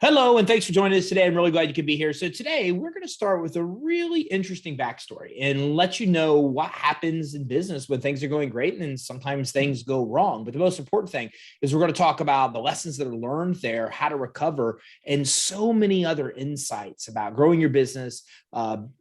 Hello, and thanks for joining us today. I'm really glad you could be here. So today we're going to start with a really interesting backstory and let you know what happens in business when things are going great and then sometimes things go wrong. But the most important thing is we're going to talk about the lessons that are learned there, how to recover, and so many other insights about growing your business,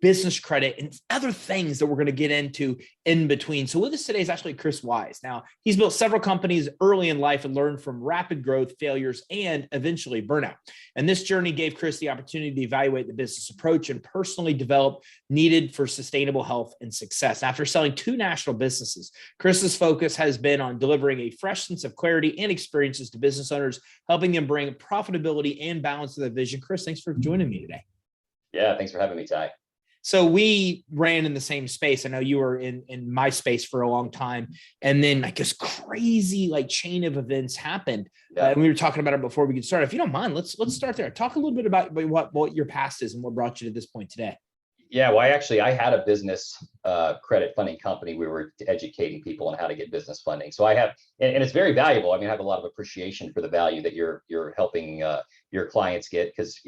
business credit, and other things that we're going to get into in between. So with us today is actually Chris Wise. Now, he's built several companies early in life and learned from rapid growth, failures, and eventually burnout. And this journey gave Chris the opportunity to evaluate the business approach and personally develop needed for sustainable health and success. After selling two national businesses, Chris's focus has been on delivering a fresh sense of clarity and experiences to business owners, helping them bring profitability and balance to their vision. Chris, thanks for joining me today. Yeah, thanks for having me, Ty. So we ran in the same space. I know you were in my space for a long time. And then like this crazy like chain of events happened. Yeah. And we were talking about it before we could start. If you don't mind, let's start there. Talk a little bit about what your past is and what brought you to this point today. Yeah, well, I had a business credit funding company. We were educating people on how to get business funding. So I have, and it's very valuable. I mean, I have a lot of appreciation for the value that you're helping your clients get, because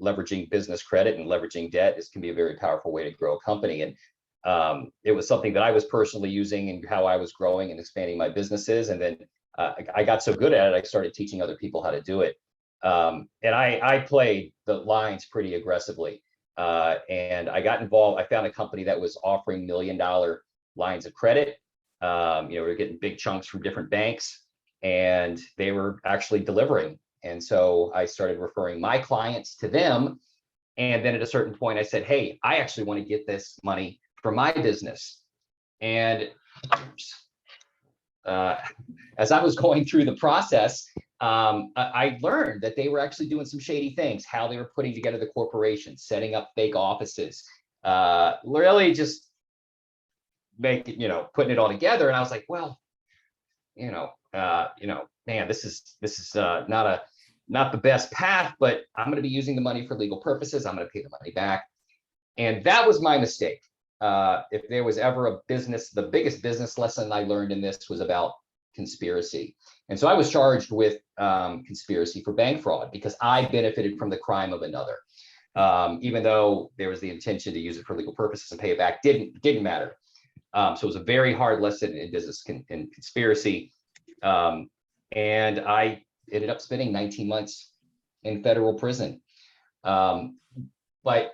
leveraging business credit and leveraging debt can be a very powerful way to grow a company. And it was something that I was personally using and how I was growing and expanding my businesses. And then I got so good at it, I started teaching other people how to do it. And I played the lines pretty aggressively. And I got involved. I found a company that was offering $1 million lines of credit. We were getting big chunks from different banks, and they were actually delivering. And so I started referring my clients to them. And then at a certain point, I said, hey, I actually want to get this money for my business. And as I was going through the process, I learned that they were actually doing some shady things, how they were putting together the corporation, setting up fake offices, really just putting it all together. And I was like, well, man, this is not the best path, but I'm going to be using the money for legal purposes. I'm going to pay the money back. And that was my mistake. If there was ever the biggest business lesson I learned in this was about conspiracy. And so I was charged with conspiracy for bank fraud because I benefited from the crime of another. Even though there was the intention to use it for legal purposes and pay it back, didn't matter. So it was a very hard lesson in business in conspiracy. And I ended up spending 19 months in federal prison. But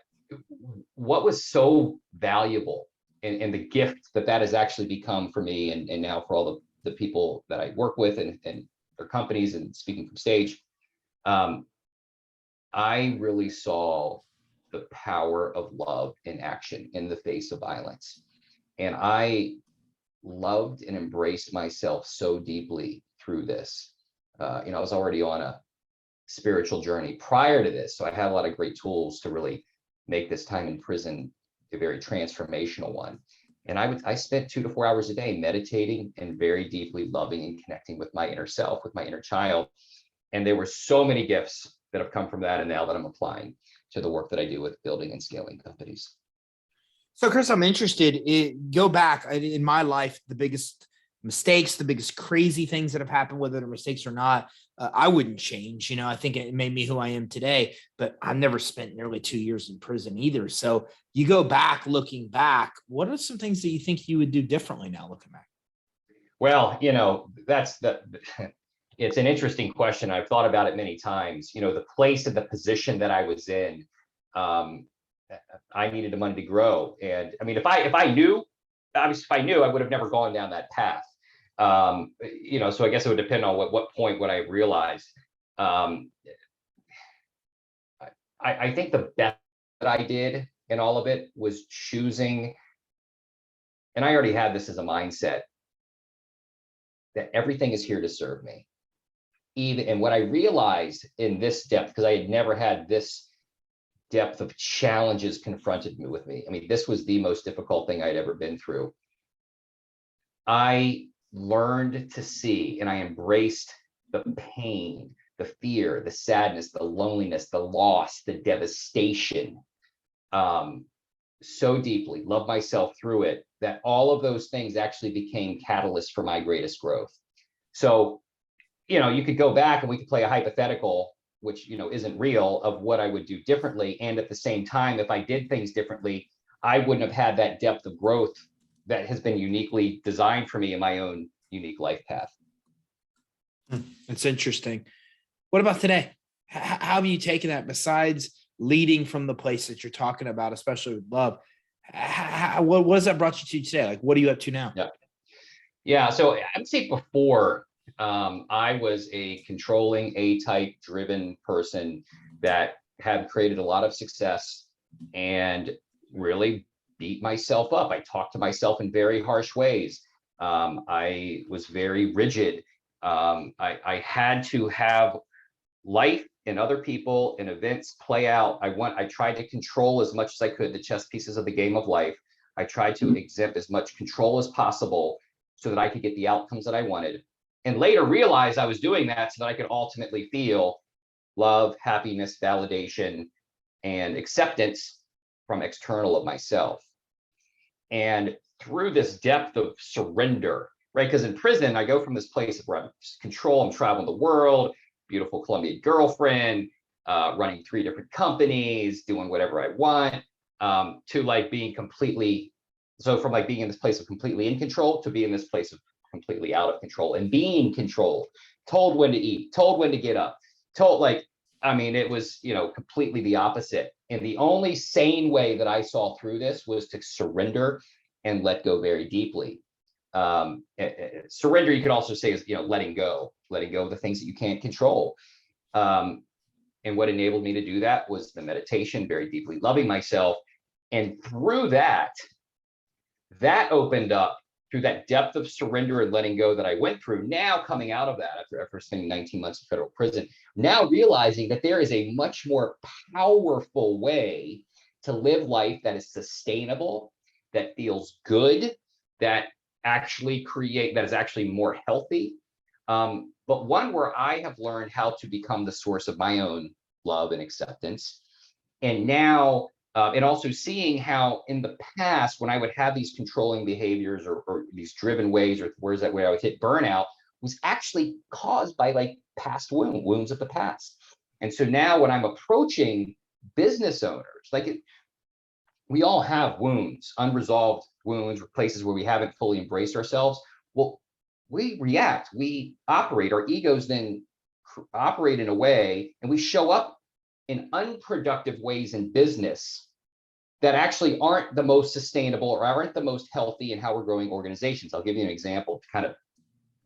what was so valuable and the gift that has actually become for me and now for all the people that I work with and their companies and speaking from stage, I really saw the power of love in action in the face of violence. And I loved and embraced myself so deeply through this. I was already on a spiritual journey prior to this, so I had a lot of great tools to really make this time in prison a very transformational one. And I spent 2 to 4 hours a day meditating and very deeply loving and connecting with my inner self, with my inner child. And there were so many gifts that have come from that, and now that I'm applying to the work that I do with building and scaling companies. So, Chris, I'm interested. Go back in my life, the biggest mistakes, the biggest crazy things that have happened, whether they're mistakes or not, I wouldn't change. I think it made me who I am today, but I've never spent nearly 2 years in prison either. So you go back, looking back, what are some things that you think you would do differently now looking back? Well, it's an interesting question. I've thought about it many times. The place and the position that I was in, I needed the money to grow. And I mean, if I knew, obviously, if I knew, I would have never gone down that path. So I guess it would depend on what point would I realize. I think the best that I did in all of it was choosing, and I already had this as a mindset, that everything is here to serve me. And what I realized in this depth, because I had never had this depth of challenges confronted with me. I mean, this was the most difficult thing I'd ever been through. I learned to see, and I embraced the pain, the fear, the sadness, the loneliness, the loss, the devastation, so deeply, loved myself through it, that all of those things actually became catalysts for my greatest growth. So, you could go back and we could play a hypothetical which, isn't real, of what I would do differently. And at the same time, if I did things differently, I wouldn't have had that depth of growth that has been uniquely designed for me in my own unique life path. It's interesting. What about today? How have you taken that, besides leading from the place that you're talking about, especially with love? What has that brought you to today? Like, what are you up to now? Yeah. So I'd say before, I was a controlling, A-type driven person that had created a lot of success and really beat myself up. I talked to myself in very harsh ways. I was very rigid. I had to have life and other people and events play out. I tried to control as much as I could the chess pieces of the game of life. I tried to exempt as much control as possible so that I could get the outcomes that I wanted. And later realized I was doing that so that I could ultimately feel love, happiness, validation, and acceptance from external of myself. And through this depth of surrender, right? Because in prison, I go from this place where I'm control, I'm traveling the world, beautiful Colombian girlfriend, running 3 different companies, doing whatever I want, to like being completely, so from like being in this place of completely in control to being in this place of completely out of control and being controlled, told when to eat, told when to get up, told like, I mean, it was, completely the opposite. And the only sane way that I saw through this was to surrender and let go very deeply. Surrender, you could also say, is, letting go of the things that you can't control. And what enabled me to do that was the meditation, very deeply loving myself. And through that opened up, through that depth of surrender and letting go that I went through, now coming out of that after spending 19 months in federal prison, now realizing that there is a much more powerful way to live life that is sustainable, that feels good, that is actually more healthy, but one where I have learned how to become the source of my own love and acceptance. And now, and also seeing how in the past, when I would have these controlling behaviors or these driven ways, or where's that way I would hit burnout, was actually caused by like past wounds of the past. And so now when I'm approaching business owners, we all have wounds, unresolved wounds, or places where we haven't fully embraced ourselves. Well, we react, we operate, our egos then operate in a way, and we show up in unproductive ways in business that actually aren't the most sustainable or aren't the most healthy in how we're growing organizations. I'll give you an example to kind of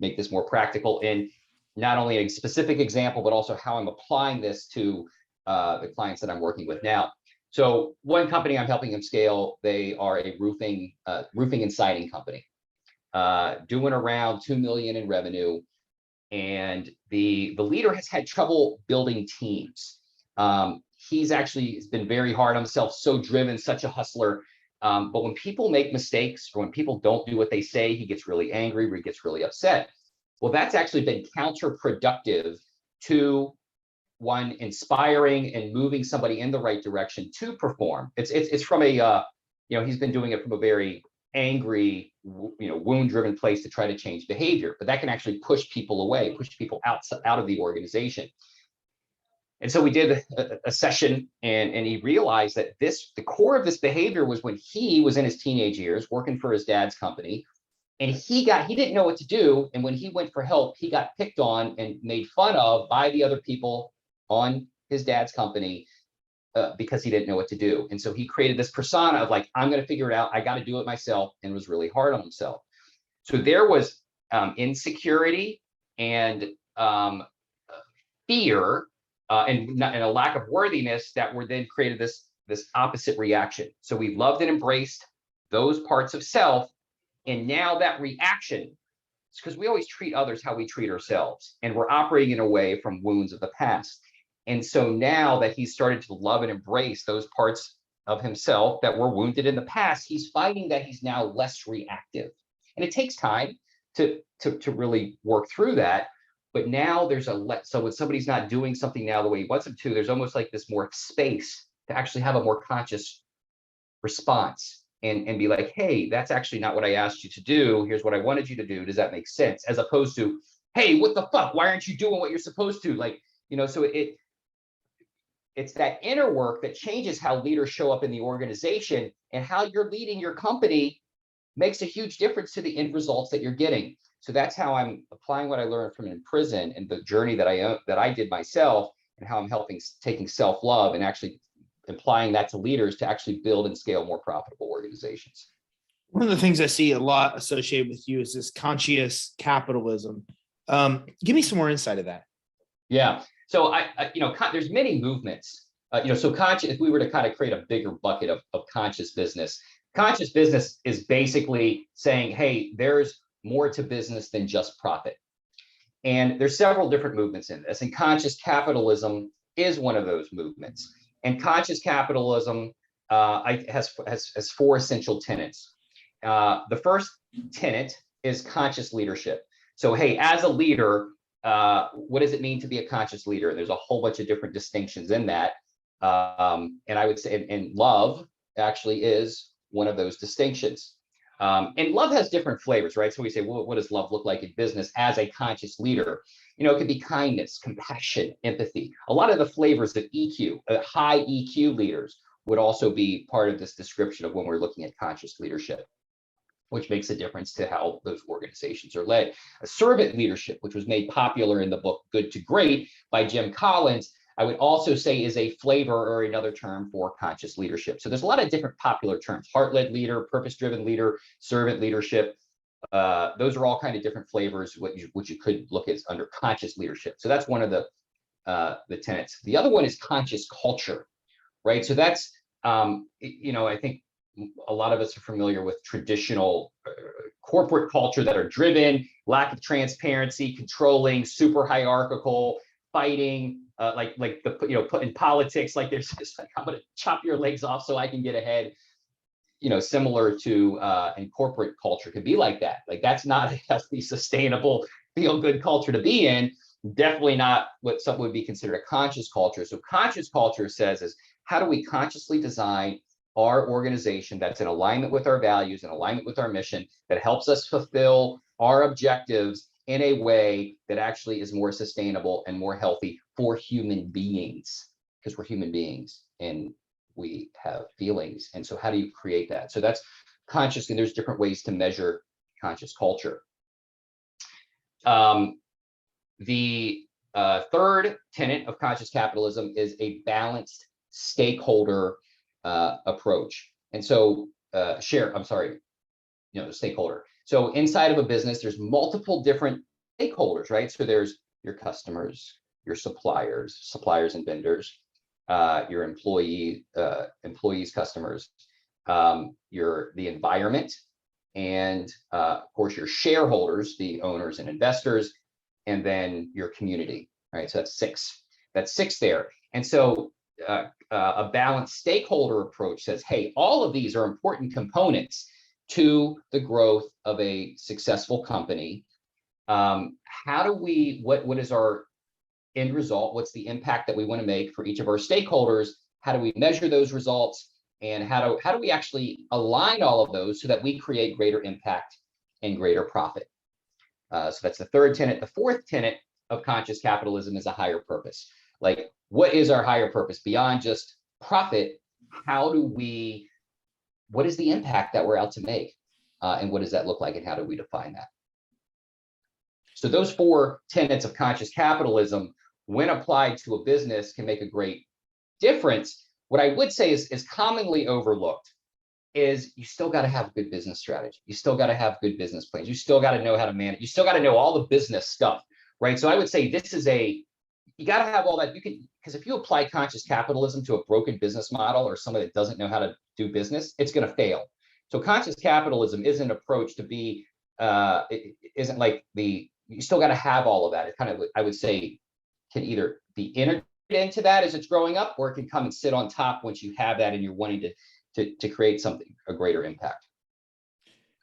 make this more practical, in not only a specific example, but also how I'm applying this to the clients that I'm working with now. So one company I'm helping them scale, they are a roofing and siding company, doing around 2 million in revenue. And the leader has had trouble building teams. He's been very hard on himself, so driven, such a hustler. But when people make mistakes, or when people don't do what they say, he gets really angry, or he gets really upset. Well, that's actually been counterproductive to one, inspiring and moving somebody in the right direction to perform. It's from a, he's been doing it from a very angry, wound-driven place to try to change behavior, but that can actually push people away, push people out of the organization. And so we did a session, and he realized that the core of this behavior was when he was in his teenage years working for his dad's company, and he didn't know what to do. And when he went for help, he got picked on and made fun of by the other people on his dad's company because he didn't know what to do. And so he created this persona of like, I'm going to figure it out. I got to do it myself, and was really hard on himself. So there was insecurity and fear and a lack of worthiness that were then created this opposite reaction. So we loved and embraced those parts of self. And now that reaction, it's because we always treat others how we treat ourselves, and we're operating in a way from wounds of the past. And so now that he's started to love and embrace those parts of himself that were wounded in the past, he's finding that he's now less reactive. And it takes time to really work through that. But now so when somebody's not doing something now the way he wants them to, there's almost like this more space to actually have a more conscious response and be like, hey, that's actually not what I asked you to do. Here's what I wanted you to do. Does that make sense? As opposed to, hey, what the fuck? Why aren't you doing what you're supposed to? So it's that inner work that changes how leaders show up in the organization, and how you're leading your company makes a huge difference to the end results that you're getting. So that's how I'm applying what I learned from in prison and the journey that I did myself, and how I'm taking self-love and actually applying that to leaders to actually build and scale more profitable organizations. One of the things I see a lot associated with you is this conscious capitalism. Give me some more insight of that. Yeah. So there's many movements. So conscious, if we were to kind of create a bigger bucket of conscious business is basically saying, hey, there's more to business than just profit. And there's several different movements in this, and conscious capitalism is one of those movements. And conscious capitalism has four essential tenets. The first tenet is conscious leadership. So, hey, as a leader, what does it mean to be a conscious leader? There's a whole bunch of different distinctions in that. And I would say, and love actually is one of those distinctions. And love has different flavors, right? So we say, well, what does love look like in business as a conscious leader? It could be kindness, compassion, empathy. A lot of the flavors of EQ, high EQ leaders would also be part of this description of when we're looking at conscious leadership, which makes a difference to how those organizations are led. A servant leadership, which was made popular in the book Good to Great by Jim Collins, I would also say is a flavor or another term for conscious leadership. So there's a lot of different popular terms: heart-led leader, purpose-driven leader, servant leadership. Those are all kind of different flavors, which you could look at under conscious leadership. So that's one of the tenets. The other one is conscious culture, right? So that's, I think a lot of us are familiar with traditional corporate culture that are driven, lack of transparency, controlling, super hierarchical, fighting, like put in politics, like there's just like, I'm going to chop your legs off so I can get ahead. Similar to in corporate culture could be like that. Like that's not a healthy, sustainable, feel-good culture to be in. Definitely not what some would be considered a conscious culture. So conscious culture says is, how do we consciously design our organization that's in alignment with our values, in alignment with our mission, that helps us fulfill our objectives in a way that actually is more sustainable and more healthy for human beings, because we're human beings and we have feelings. And so how do you create that? So that's conscious, and there's different ways to measure conscious culture. The third tenet of conscious capitalism is a balanced stakeholder approach. And so the stakeholder. So inside of a business, there's multiple different stakeholders, right? So there's your customers, your suppliers and vendors, your employees, customers, the environment, and of course your shareholders, the owners and investors, and then your community, right? So that's six. That's six there. And so a balanced stakeholder approach says, hey, all of these are important components to the growth of a successful company. What is our end result? What's the impact that we want to make for each of our stakeholders? How do we measure those results? And how do we actually align all of those so that we create greater impact and greater profit? So that's the third tenet. The fourth tenet of conscious capitalism is a higher purpose. Like, what is our higher purpose beyond just profit? What is the impact that we're out to make? And what does that look like? And how do we define that? So those four tenets of conscious capitalism, when applied to a business, can make a great difference. What I would say is commonly overlooked is you still got to have good business strategy. You still got to have good business plans. You still got to know how to manage. You still got to know all the business stuff, right? So I would say you got to have all that. Because if you apply conscious capitalism to a broken business model or somebody that doesn't know how to do business, it's going to fail. So conscious capitalism is an approach to be, it isn't like you still got to have all of that. It kind of, I would say, can either be integrated into that as it's growing up, or it can come and sit on top once you have that and you're wanting to create a greater impact.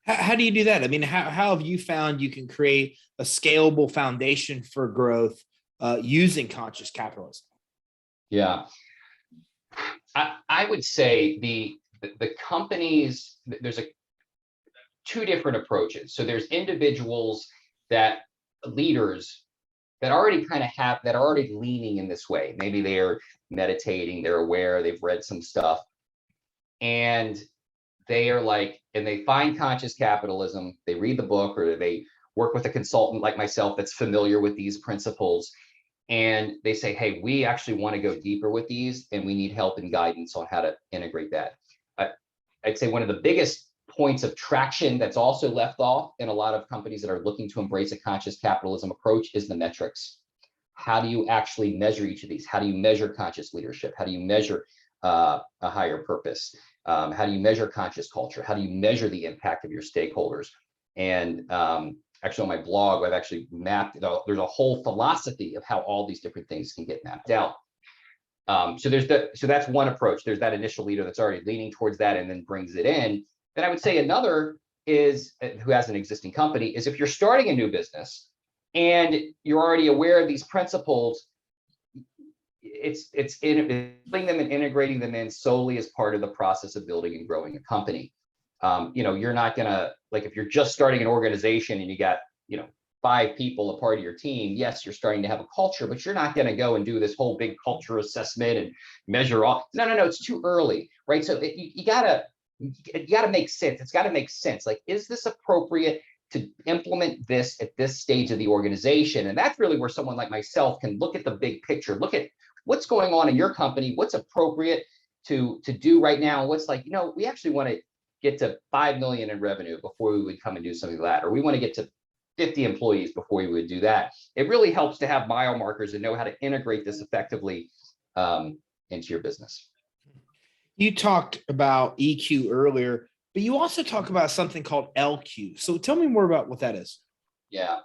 How do you do that? I mean, how have you found you can create a scalable foundation for growth using conscious capitalism? Yeah, I would say the companies, there's two different approaches. So there's individuals leaders that already kind of have, that are already leaning in this way. Maybe they're meditating, they're aware, they've read some stuff, and they are like, and they find conscious capitalism, they read the book, or they work with a consultant like myself that's familiar with these principles, and they say, hey, we actually want to go deeper with these, and we need help and guidance on how to integrate that. I'd say one of the biggest points of traction that's also left off in a lot of companies that are looking to embrace a conscious capitalism approach is the metrics. How do you actually measure each of these? How do you measure conscious leadership? How do you measure a higher purpose? How do you measure conscious culture? How do you measure the impact of your stakeholders? And actually on my blog, I've actually mapped it out. There's a whole philosophy of how all these different things can get mapped out. So that's one approach. There's that initial leader that's already leaning towards that and then brings it in. Then I would say another is, who has an existing company, is if you're starting a new business and you're already aware of these principles, it's putting them and integrating them in solely as part of the process of building and growing a company. You're not gonna, like, if you're just starting an organization and you got 5 people a part of your team, yes, you're starting to have a culture, but you're not going to go and do this whole big culture assessment and measure all. No, it's too early, right? So you gotta make sense. It's got to make sense. Like, is this appropriate to implement this at this stage of the organization? And that's really where someone like myself can look at the big picture, look at what's going on in your company, what's appropriate to do right now, and what's like, we actually want to get to 5 million in revenue before we would come and do something like that, or we want to get to 50 employees before we would do that. It really helps to have mile markers and know how to integrate this effectively into your business. You talked about EQ earlier, but you also talk about something called LQ. So tell me more about what that is. Yeah.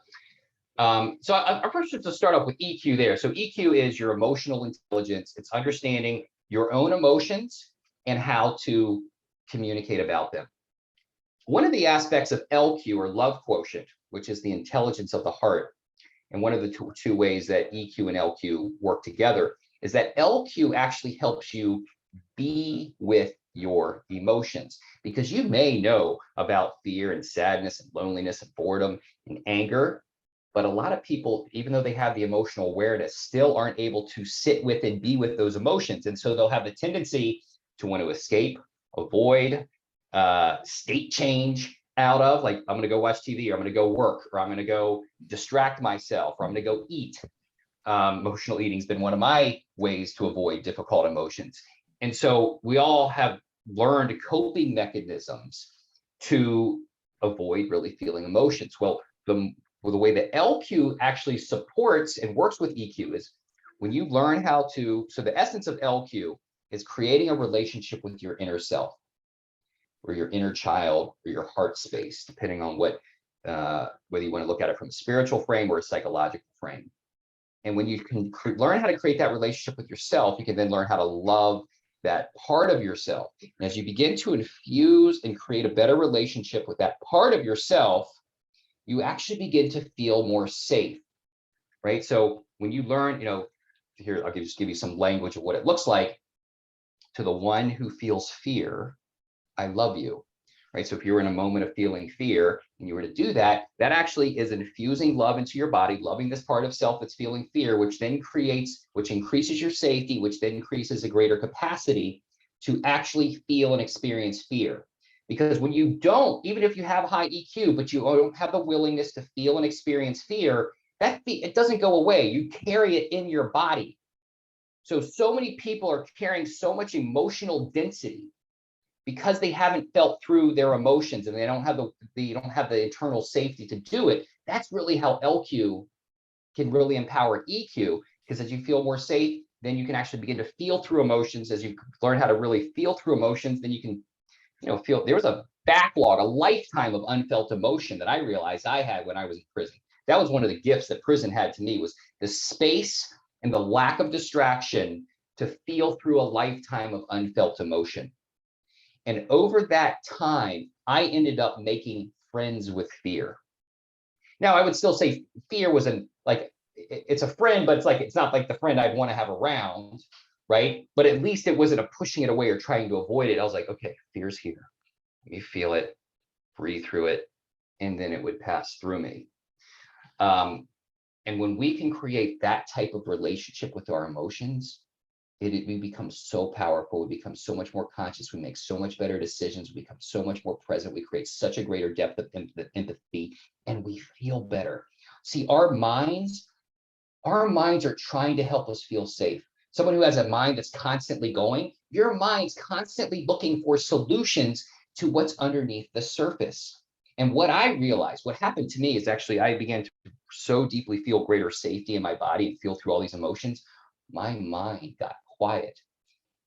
So I first have to start off with EQ there. So EQ is your emotional intelligence. It's understanding your own emotions and how to communicate about them. One of the aspects of LQ, or love quotient, which is the intelligence of the heart, and one of the two ways that EQ and LQ work together, is that LQ actually helps you be with your emotions, because you may know about fear and sadness and loneliness and boredom and anger, but a lot of people, even though they have the emotional awareness, still aren't able to sit with and be with those emotions. And so they'll have the tendency to want to escape, avoid, state change out of, like, I'm going to go watch TV, or I'm going to go work, or I'm going to go distract myself, or I'm going to go eat. Emotional eating has been one of my ways to avoid difficult emotions. And so we all have learned coping mechanisms to avoid really feeling emotions. Well, the way that LQ actually supports and works with EQ is when you learn how to, so the essence of LQ is creating a relationship with your inner self, or your inner child, or your heart space, depending on what, whether you want to look at it from a spiritual frame or a psychological frame. And when you can learn how to create that relationship with yourself, you can then learn how to love that part of yourself. And as you begin to infuse and create a better relationship with that part of yourself, you actually begin to feel more safe, right? So when you learn, here, I'll just give you some language of what it looks like. To the one who feels fear, I love you, right? So if you're in a moment of feeling fear and you were to do that, that actually is infusing love into your body, loving this part of self that's feeling fear, which increases your safety, which then increases a greater capacity to actually feel and experience fear. Because when you don't, even if you have high EQ, but you don't have the willingness to feel and experience fear, it doesn't go away. You carry it in your body. So many people are carrying so much emotional density because they haven't felt through their emotions, and they don't have the internal safety to do it. That's really how LQ can really empower EQ, because as you feel more safe, then you can actually begin to feel through emotions. As you learn how to really feel through emotions, then you can, feel. There was a backlog, a lifetime of unfelt emotion that I realized I had when I was in prison. That was one of the gifts that prison had to me, was the space and the lack of distraction to feel through a lifetime of unfelt emotion. And over that time, I ended up making friends with fear. Now, I would still say fear wasn't like, it's a friend, but it's not like the friend I'd want to have around, right? But at least it wasn't a pushing it away or trying to avoid it. I was like, okay, fear's here. You feel it, breathe through it, and then it would pass through me. And when we can create that type of relationship with our emotions, we become so powerful. We become so much more conscious. We make so much better decisions. We become so much more present. We create such a greater depth of empathy, and we feel better. See, our minds are trying to help us feel safe. Someone who has a mind that's constantly going, your mind's constantly looking for solutions to what's underneath the surface. And what I realized, what happened to me is actually I began to so deeply feel greater safety in my body and feel through all these emotions. My mind got quiet.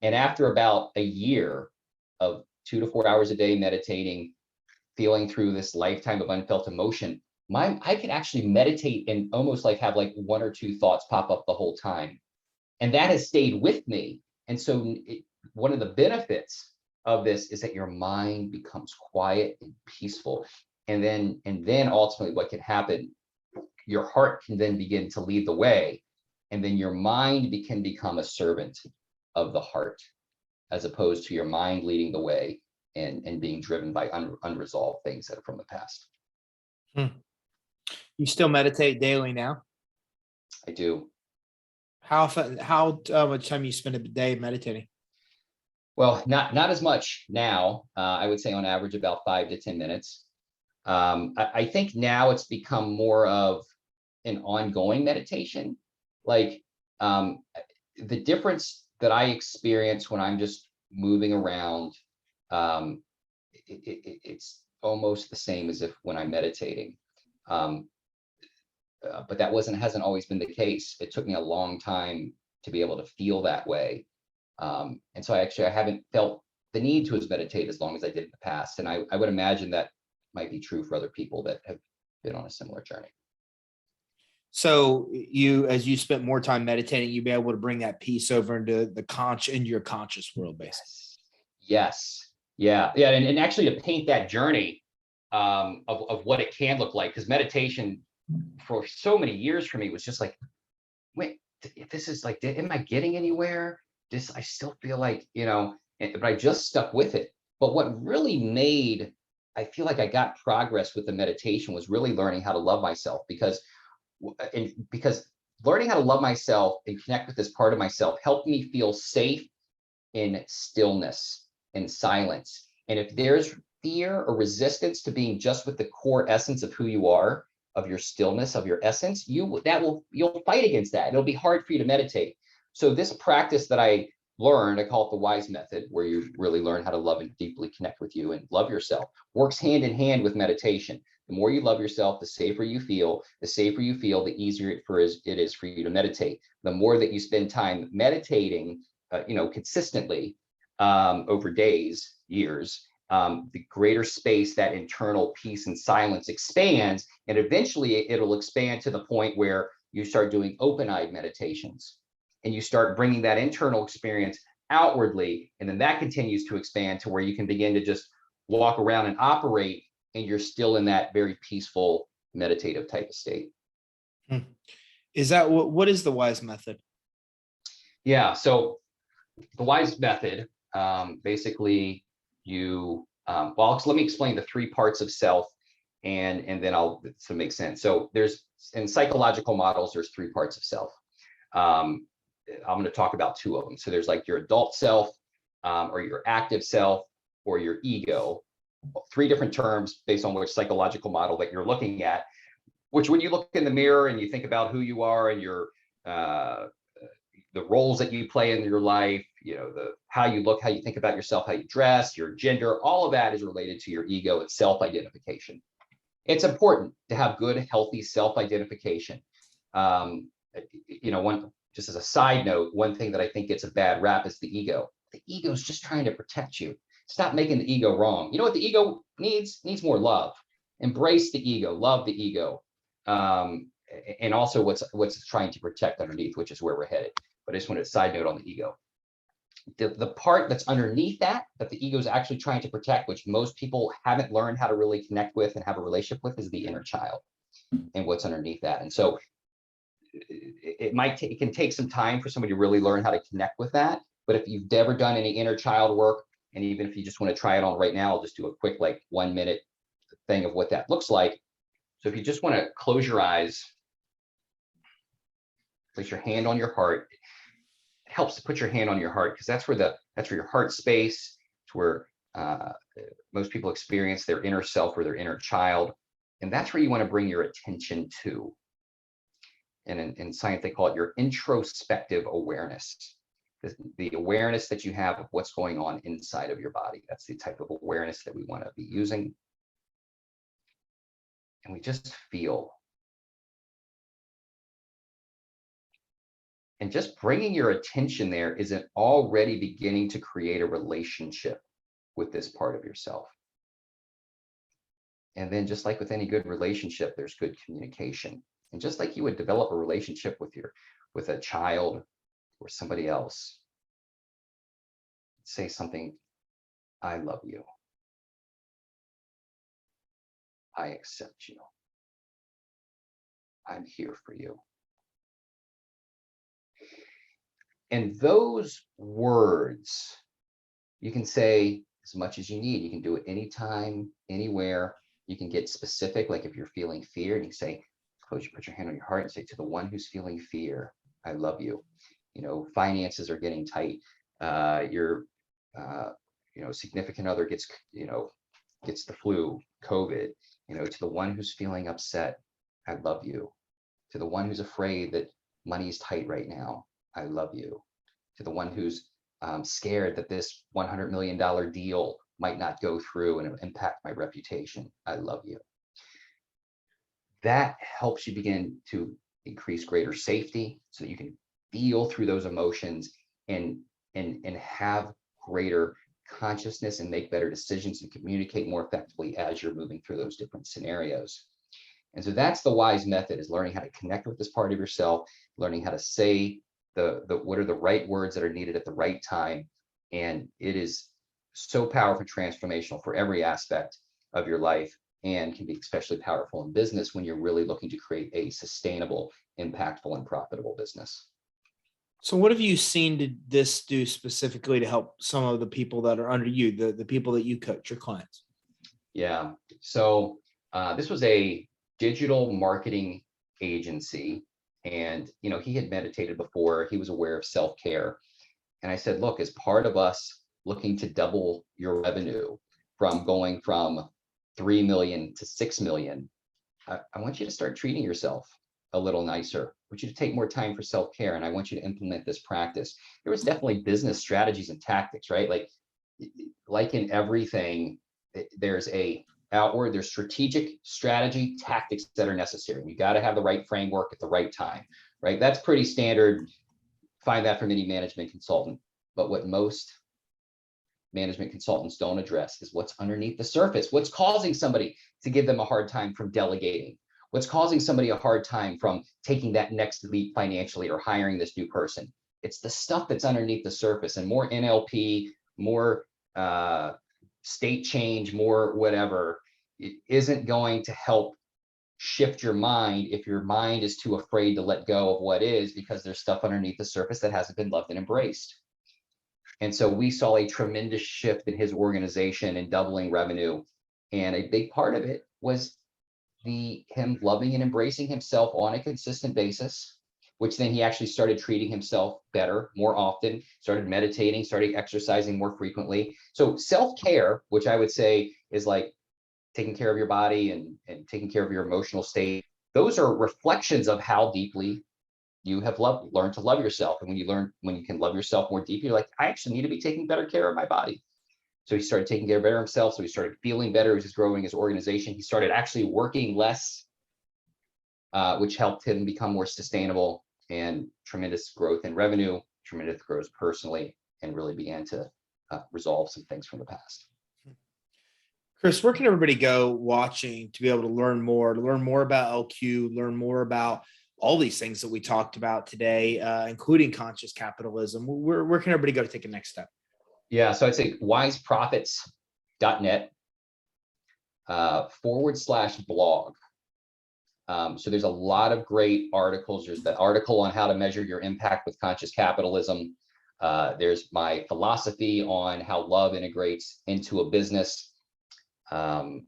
And after about a year of 2 to 4 hours a day meditating, feeling through this lifetime of unfelt emotion, I could actually meditate and almost like have like 1 or 2 thoughts pop up the whole time. And that has stayed with me. And so one of the benefits of this is that your mind becomes quiet and peaceful. And then ultimately what can happen, your heart can then begin to lead the way. And then your mind can become a servant of the heart, as opposed to your mind leading the way and being driven by unresolved things that are from the past. You still meditate daily now? I do. How often, how much time you spend a day meditating? Well, not as much now. I would say on average about 5 to 10 minutes. I think now it's become more of an ongoing meditation. Like the difference that I experience when I'm just moving around, it's almost the same as if when I'm meditating. But that hasn't always been the case. It took me a long time to be able to feel that way. And so I haven't felt the need to meditate as long as I did in the past. And I would imagine that might be true for other people that have been on a similar journey. So as you spent more time meditating, you'd be able to bring that peace over into your conscious world, basically. Yes. Yeah. And actually to paint that journey of what it can look like, because meditation for so many years for me was just like, wait, this is like, am I getting anywhere? I still feel like, but I just stuck with it. But what really I feel like I got progress with the meditation was really learning how to love myself, because learning how to love myself and connect with this part of myself helped me feel safe in stillness and silence. And if there's fear or resistance to being just with the core essence of who you are, of your stillness, of your essence, you'll fight against that. It'll be hard for you to meditate. So this practice that I learned, I call it the WISE method, where you really learn how to love and deeply connect with you and love yourself, works hand in hand with meditation. The more you love yourself, the safer you feel. The safer you feel, the easier it is for you to meditate. The more that you spend time meditating, consistently over days, years, the greater space that internal peace and silence expands, and eventually it'll expand to the point where you start doing open-eyed meditations, and you start bringing that internal experience outwardly, and then that continues to expand to where you can begin to just walk around and operate, and you're still in that very peaceful, meditative type of state. Is that what is the WISE method? Yeah, so the WISE method, basically so let me explain the 3 parts of self, and then to make sense. So in psychological models, there's 3 parts of self. I'm going to talk about 2 of them. So there's like your adult self, or your active self, or your ego. 3 different terms based on which psychological model that you're looking at, which when you look in the mirror and you think about who you are and your the roles that you play in your life, how you look, how you think about yourself, how you dress, your gender, all of that is related to your ego and self-identification. It's important to have good, healthy self-identification. Just as a side note, one thing that I think gets a bad rap is the ego. The ego is just trying to protect you. Stop making the ego wrong. You know what the ego needs? Needs more love. Embrace the ego, love the ego. And also what's trying to protect underneath, which is where we're headed. But I just wanted a side note on the ego. The part that's underneath that the ego is actually trying to protect, which most people haven't learned how to really connect with and have a relationship with, is the inner child and what's underneath that. And so it can take some time for somebody to really learn how to connect with that. But if you've never done any inner child work, and even if you just want to try it on right now, I'll just do a quick 1-minute thing of what that looks like. So if you just want to close your eyes place your hand on your heart. It helps to put your hand on your heart because that's where your heart space. It's where most people experience their inner self or their inner child, and that's where you want to bring your attention to. And in science, they call it your introspective awareness. The awareness that you have of what's going on inside of your body. That's the type of awareness that we want to be using. And we just feel. And just bringing your attention there isn't already beginning to create a relationship with this part of yourself. And then just like with any good relationship, there's good communication. And just like you would develop a relationship with a child or somebody else, say something, I love you. I accept you. I'm here for you. And those words, you can say as much as you need. You can do it anytime, anywhere. You can get specific, like if you're feeling fear, and you say, put your hand on your heart and say, to the one who's feeling fear, I love you. You know, finances are getting tight. Your significant other gets the flu, COVID. You know, to the one who's feeling upset, I love you. To the one who's afraid that money is tight right now, I love you. To the one who's scared that this $100 million deal might not go through and it'll impact my reputation, I love you. That helps you begin to increase greater safety so that you can feel through those emotions and have greater consciousness and make better decisions and communicate more effectively as you're moving through those different scenarios. And so that's the WISE method, is learning how to connect with this part of yourself, learning how to say what are the right words that are needed at the right time. And it is so powerful, transformational for every aspect of your life, and can be especially powerful in business when you're really looking to create a sustainable, impactful, and profitable business. So what have you seen this do specifically to help some of the people that are under you, the people that you coach, your clients? Yeah, so this was a digital marketing agency, and he had meditated before. He was aware of self-care, and I said, look, as part of us looking to double your revenue from going from 3 million to 6 million, I want you to start treating yourself a little nicer. I want you to take more time for self-care, and I want you to implement this practice. There was definitely business strategies and tactics, right? Like in everything, there's strategic strategy, tactics that are necessary. You got to have the right framework at the right time, right? That's pretty standard. Find that from any management consultant. But what most management consultants don't address is what's underneath the surface. What's causing somebody to give them a hard time from delegating? What's causing somebody a hard time from taking that next leap financially or hiring this new person? It's the stuff that's underneath the surface, and more NLP, more state change, more whatever, it isn't going to help shift your mind if your mind is too afraid to let go of what is, because there's stuff underneath the surface that hasn't been loved and embraced. And so we saw a tremendous shift in his organization and doubling revenue. And a big part of it was him loving and embracing himself on a consistent basis, which then he actually started treating himself better, more often, started meditating, started exercising more frequently. So self-care, which I would say is like taking care of your body and taking care of your emotional state, those are reflections of how deeply you have learned to love yourself. And when you can love yourself more deeply, you're like, I actually need to be taking better care of my body. So he started taking care better of himself. So he started feeling better as he's growing his organization. He started actually working less, which helped him become more sustainable, and tremendous growth in revenue, tremendous growth personally, and really began to resolve some things from the past. Chris, where can everybody go watching to be able to learn more about LQ, learn more about all these things that we talked about today, including conscious capitalism? Where can everybody go to take a next step? Yeah, so I'd say wiseprofits.net /blog. So there's a lot of great articles. There's the article on how to measure your impact with conscious capitalism. There's my philosophy on how love integrates into a business. And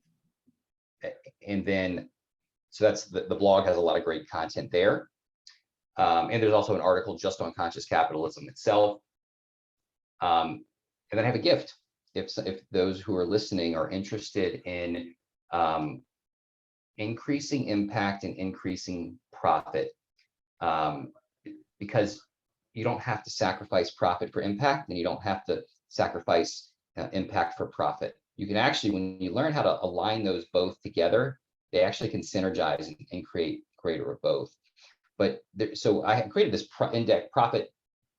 then, so that's the blog has a lot of great content there. And there's also an article just on conscious capitalism itself. And then I have a gift. If those who are listening are interested in increasing impact and increasing profit, because you don't have to sacrifice profit for impact, and you don't have to sacrifice impact for profit. You can actually, when you learn how to align those both together, they actually can synergize and create greater of both. But so I have created this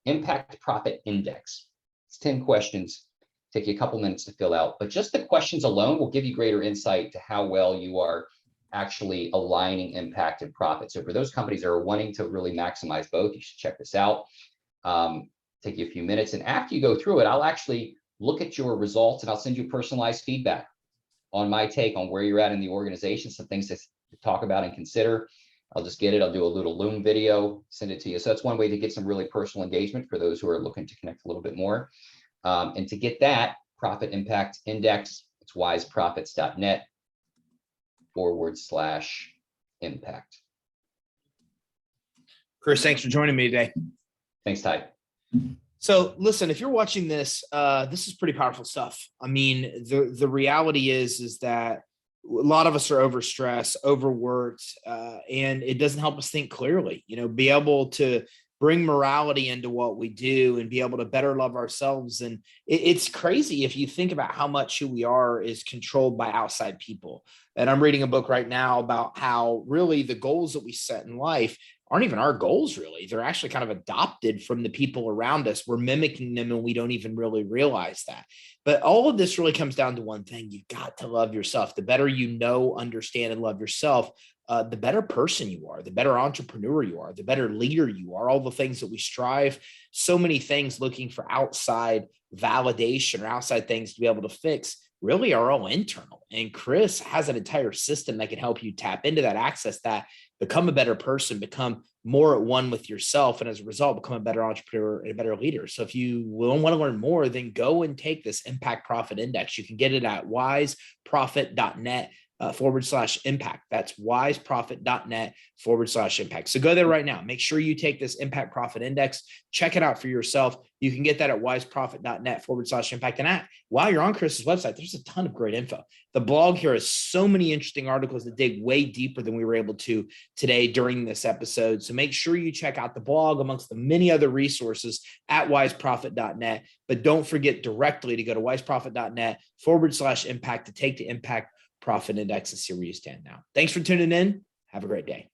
impact profit index. It's 10 questions, take you a couple minutes to fill out, but just the questions alone will give you greater insight to how well you are actually aligning impact and profit. So for those companies that are wanting to really maximize both, you should check this out. Take you a few minutes, and after you go through it, I'll actually look at your results and I'll send you personalized feedback on my take on where you're at in the organization, some things to talk about and consider. I'll just get it. I'll do a little Loom video, send it to you. So that's one way to get some really personal engagement for those who are looking to connect a little bit more. And to get that profit impact index, it's wiseprofits.net/impact. Chris, thanks for joining me today. Thanks, Ty. So listen, if you're watching this, this is pretty powerful stuff. I mean, the reality is that a lot of us are overstressed, overworked, and it doesn't help us think clearly, be able to bring morality into what we do and be able to better love ourselves. And it's crazy if you think about how much who we are is controlled by outside people. And I'm reading a book right now about how really the goals that we set in life aren't even our goals, really. They're actually kind of adopted from the people around us. We're mimicking them and we don't even really realize that. But all of this really comes down to one thing. You've got to love yourself. The better you know, understand, and love yourself, the better person you are, the better entrepreneur you are, the better leader you are. All the things that we strive, so many things looking for outside validation or outside things to be able to fix really are all internal. And Chris has an entire system that can help you tap into that, access that, become a better person, become more at one with yourself, and as a result, become a better entrepreneur and a better leader. So if you want to learn more, then go and take this Impact Profit Index. You can get it at wiseprofit.net /impact. That's wiseprofit.net /impact. So go there right now. Make sure you take this Impact Profit Index. Check it out for yourself. You can get that at wiseprofit.net /impact. And while you're on Chris's website, there's a ton of great info. The blog here has so many interesting articles that dig way deeper than we were able to today during this episode. So make sure you check out the blog amongst the many other resources at wiseprofit.net. But don't forget directly to go to wiseprofit.net /impact to take the Impact Profit Index and see where you stand now. Thanks for tuning in. Have a great day.